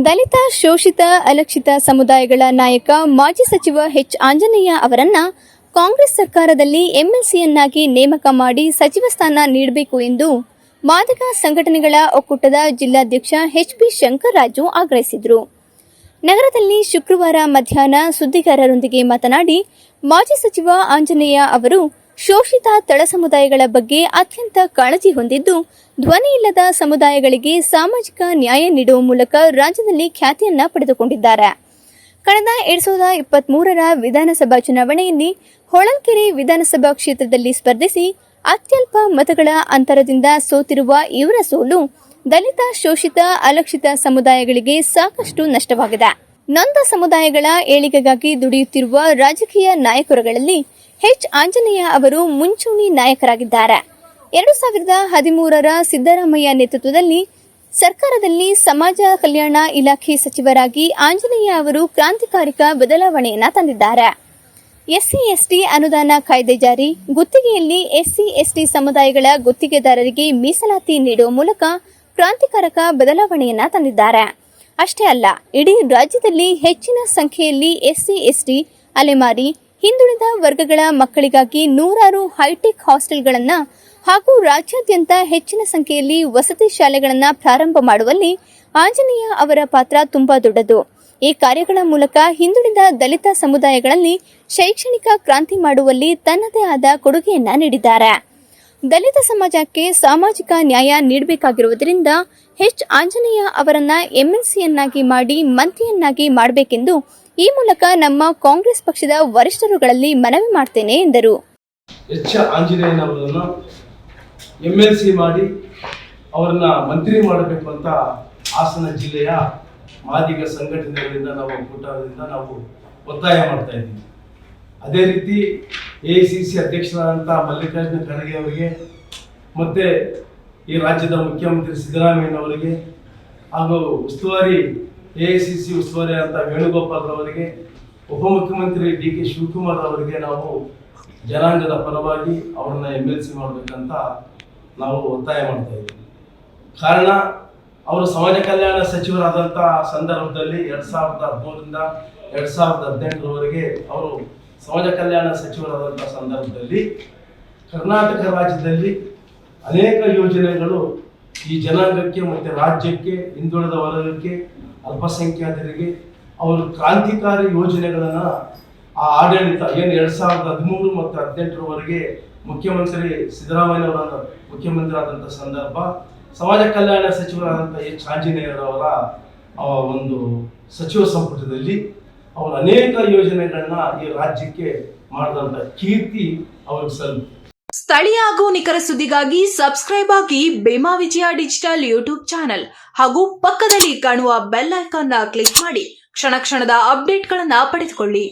ದಲಿತ, ಶೋಷಿತ, ಅಲಕ್ಷಿತ ಸಮುದಾಯಗಳ ನಾಯಕ ಮಾಜಿ ಸಚಿವ ಎಚ್. ಆಂಜನೇಯ ಅವರನ್ನ ಕಾಂಗ್ರೆಸ್ ಸರ್ಕಾರದಲ್ಲಿ ಎಂಎಲ್ಸಿಯನ್ನಾಗಿ ನೇಮಕ ಮಾಡಿ ಸಚಿವ ಸ್ಥಾನ ನೀಡಬೇಕು ಎಂದು ಮಾದಿಗ ಸಂಘಟನೆಗಳ ಒಕ್ಕೂಟದ ಜಿಲ್ಲಾಧ್ಯಕ್ಷ ಎಚ್. ಪಿ. ಶಂಕರರಾಜು ಆಗ್ರಹಿಸಿದರು. ನಗರದಲ್ಲಿ ಶುಕ್ರವಾರ ಮಧ್ಯಾಹ್ನ ಸುದ್ದಿಗಾರರೊಂದಿಗೆ ಮಾತನಾಡಿ, ಮಾಜಿ ಸಚಿವ ಆಂಜನೇಯ ಅವರು ಶೋಷಿತ ತಳ ಸಮುದಾಯಗಳ ಬಗ್ಗೆ ಅತ್ಯಂತ ಕಾಳಜಿ ಹೊಂದಿದ್ದು, ಧ್ವನಿಯಿಲ್ಲದ ಸಮುದಾಯಗಳಿಗೆ ಸಾಮಾಜಿಕ ನ್ಯಾಯ ನೀಡುವ ಮೂಲಕ ರಾಜ್ಯದಲ್ಲಿ ಖ್ಯಾತಿಯನ್ನ ಪಡೆದುಕೊಂಡಿದ್ದಾರೆ. ಕಳೆದ 2023ರ ವಿಧಾನಸಭಾ ಚುನಾವಣೆಯಲ್ಲಿ ಹೊಳಲ್ಕೆರೆ ವಿಧಾನಸಭಾ ಕ್ಷೇತ್ರದಲ್ಲಿ ಸ್ಪರ್ಧಿಸಿ ಅತ್ಯಲ್ಪ ಮತಗಳ ಅಂತರದಿಂದ ಸೋತಿರುವ ಇವರ ಸೋಲು ದಲಿತ, ಶೋಷಿತ, ಅಲಕ್ಷಿತ ಸಮುದಾಯಗಳಿಗೆ ಸಾಕಷ್ಟು ನಷ್ಟವಾಗಿದೆ. ನೊಂದ ಸಮುದಾಯಗಳ ಏಳಿಗೆಗಾಗಿ ದುಡಿಯುತ್ತಿರುವ ರಾಜಕೀಯ ನಾಯಕರುಗಳಲ್ಲಿ ಎಚ್. ಆಂಜನೇಯ ಅವರು ಮುಂಚೂಣಿ ನಾಯಕರಾಗಿದ್ದಾರೆ. 2013ರ ಸಿದ್ದರಾಮಯ್ಯ ನೇತೃತ್ವದಲ್ಲಿ ಸರ್ಕಾರದಲ್ಲಿ ಸಮಾಜ ಕಲ್ಯಾಣ ಇಲಾಖೆ ಸಚಿವರಾಗಿ ಆಂಜನೇಯ ಅವರು ಕ್ರಾಂತಿಕಾರಿಕ ಬದಲಾವಣೆಯನ್ನ ತಂದಿದ್ದಾರೆ. ಎಸ್ಸಿ ಎಸ್ಟಿ ಅನುದಾನ ಕಾಯ್ದೆ ಜಾರಿ, ಗುತ್ತಿಗೆಯಲ್ಲಿ ಎಸ್ಸಿ ಎಸ್ಟಿ ಸಮುದಾಯಗಳ ಗುತ್ತಿಗೆದಾರರಿಗೆ ಮೀಸಲಾತಿ ನೀಡುವ ಮೂಲಕ ಕ್ರಾಂತಿಕಾರಕ ಬದಲಾವಣೆಯನ್ನ ತಂದಿದ್ದಾರೆ. ಅಷ್ಟೇ ಅಲ್ಲ, ಇಡೀ ರಾಜ್ಯದಲ್ಲಿ ಹೆಚ್ಚಿನ ಸಂಖ್ಯೆಯಲ್ಲಿ ಎಸ್ಸಿ ಎಸ್ಟಿ, ಅಲೆಮಾರಿ, ಹಿಂದುಳಿದ ವರ್ಗಗಳ ಮಕ್ಕಳಿಗಾಗಿ ನೂರಾರು ಹೈಟೆಕ್ ಹಾಸ್ಟೆಲ್ಗಳನ್ನು ಹಾಗೂ ರಾಜ್ಯಾದ್ಯಂತ ಹೆಚ್ಚಿನ ಸಂಖ್ಯೆಯಲ್ಲಿ ವಸತಿ ಶಾಲೆಗಳನ್ನು ಪ್ರಾರಂಭ ಮಾಡುವಲ್ಲಿ ಆಂಜನೇಯ ಅವರ ಪಾತ್ರ ತುಂಬಾ ದೊಡ್ಡದು. ಈ ಕಾರ್ಯಗಳ ಮೂಲಕ ಹಿಂದುಳಿದ ದಲಿತ ಸಮುದಾಯಗಳಲ್ಲಿ ಶೈಕ್ಷಣಿಕ ಕ್ರಾಂತಿ ಮಾಡುವಲ್ಲಿ ತನ್ನದೇ ಆದ ಕೊಡುಗೆಯನ್ನ ನೀಡಿದ್ದಾರೆ. ದಲಿತ ಸಮಾಜಕ್ಕೆ ಸಾಮಾಜಿಕ ನ್ಯಾಯ ನೀಡಬೇಕಾಗಿರುವುದರಿಂದ ಎಚ್. ಆಂಜನೇಯ ಅವರನ್ನ ಎಂಎಲ್ಸಿಯನ್ನಾಗಿ ಮಾಡಿ ಮಂತ್ರಿಯನ್ನಾಗಿ ಮಾಡಬೇಕೆಂದು ಈ ಮೂಲಕ ನಮ್ಮ ಕಾಂಗ್ರೆಸ್ ಪಕ್ಷದ ವರಿಷ್ಠರುಗಳಲ್ಲಿ ಮನವಿ ಮಾಡ್ತೇನೆ ಎಂದರು. ಎಚ್. ಆಂಜನೇಯನವರನ್ನು ಎಂಎಲ್ಸಿ ಮಾಡಿ ಅವರನ್ನ ಮಂತ್ರಿ ಮಾಡಬೇಕು ಅಂತ ಹಾಸನ ಜಿಲ್ಲೆಯ ಮಾದಿಗ ಸಂಘಟನೆಗಳಿಂದ ನಾವು ಒಕ್ಕೂಟದಿಂದ ನಾವು ಒತ್ತಾಯ ಮಾಡ್ತಾ ಇದ್ದೀವಿ. ಅದೇ ರೀತಿ ಎಐಸಿಸಿ ಅಧ್ಯಕ್ಷರಾದಂಥ ಮಲ್ಲಿಕಾರ್ಜುನ ಖರ್ಗೆ ಅವರಿಗೆ, ಮತ್ತೆ ಈ ರಾಜ್ಯದ ಮುಖ್ಯಮಂತ್ರಿ ಸಿದ್ದರಾಮಯ್ಯನವರಿಗೆ ಹಾಗೂ ಉಸ್ತುವಾರಿ ಎಐಸಿಸಿ ಉಸ್ತುವಾರಿ ಅಂತ ವೇಣುಗೋಪಾಲ್ ಅವರಿಗೆ, ಉಪಮುಖ್ಯಮಂತ್ರಿ ಡಿ. ಕೆ. ಶಿವಕುಮಾರ್ ಅವರಿಗೆ ನಾವು ಜನಾಂಗದ ಪರವಾಗಿ ಅವರನ್ನ ಎಂಎಲ್ಸಿ ಮಾಡಬೇಕಂತ ನಾವು ಒತ್ತಾಯ ಮಾಡ್ತಾ ಇದ್ದೀವಿ. ಕಾರಣ, ಅವರು ಸಮಾಜ ಕಲ್ಯಾಣ ಸಚಿವರಾದಂಥ ಸಂದರ್ಭದಲ್ಲಿ 2013ರಿಂದ 2018ರವರೆಗೆ ಅವರು ಸಮಾಜ ಕಲ್ಯಾಣ ಸಚಿವರಾದಂಥ ಸಂದರ್ಭದಲ್ಲಿ ಕರ್ನಾಟಕ ರಾಜ್ಯದಲ್ಲಿ ಅನೇಕ ಯೋಜನೆಗಳು ಈ ಜನಾಂಗಕ್ಕೆ ಮತ್ತು ರಾಜ್ಯಕ್ಕೆ, ಹಿಂದುಳಿದ ವರ್ಗಕ್ಕೆ, ಅಲ್ಪಸಂಖ್ಯಾತರಿಗೆ ಅವರು ಕ್ರಾಂತಿಕಾರಿ ಯೋಜನೆಗಳನ್ನು ಆ ಆಡಳಿತ ಏನು 2013 ಮತ್ತು 2018ರವರೆಗೆ ಮುಖ್ಯಮಂತ್ರಿ ಸಿದ್ದರಾಮಯ್ಯನವರ ಮುಖ್ಯಮಂತ್ರಿ ಆದಂಥ ಸಂದರ್ಭ ಸಮಾಜ ಕಲ್ಯಾಣ ಸಚಿವರಾದಂಥ ಎಚ್. ಆಂಜನೇಯರವರ ಒಂದು ಸಚಿವ ಸಂಪುಟದಲ್ಲಿ ಅವರು ಅನೇಕ ಯೋಜನೆಗಳನ್ನ ಈ ರಾಜ್ಯಕ್ಕೆ ಮಾಡಿದಂಥ ಕೀರ್ತಿ ಅವ್ರಿಗೆ ಸಲ್ಲುತ್ತೆ. ಸ್ಥಳೀಯ ಹಾಗೂ ನಿಖರ ಸುದ್ದಿಗಾಗಿ ಸಬ್ಸ್ಕ್ರೈಬ್ ಆಗಿ ಬೇಮಾ ವಿಜಯ ಡಿಜಿಟಲ್ ಯೂಟ್ಯೂಬ್ ಚಾನೆಲ್ ಹಾಗೂ ಪಕ್ಕದಲ್ಲಿ ಕಾಣುವ ಬೆಲ್ ಐಕಾನ್ ಕ್ಲಿಕ್ ಮಾಡಿ ಕ್ಷಣ ಕ್ಷಣದ ಅಪ್ಡೇಟ್ಗಳನ್ನು ಪಡೆದುಕೊಳ್ಳಿ.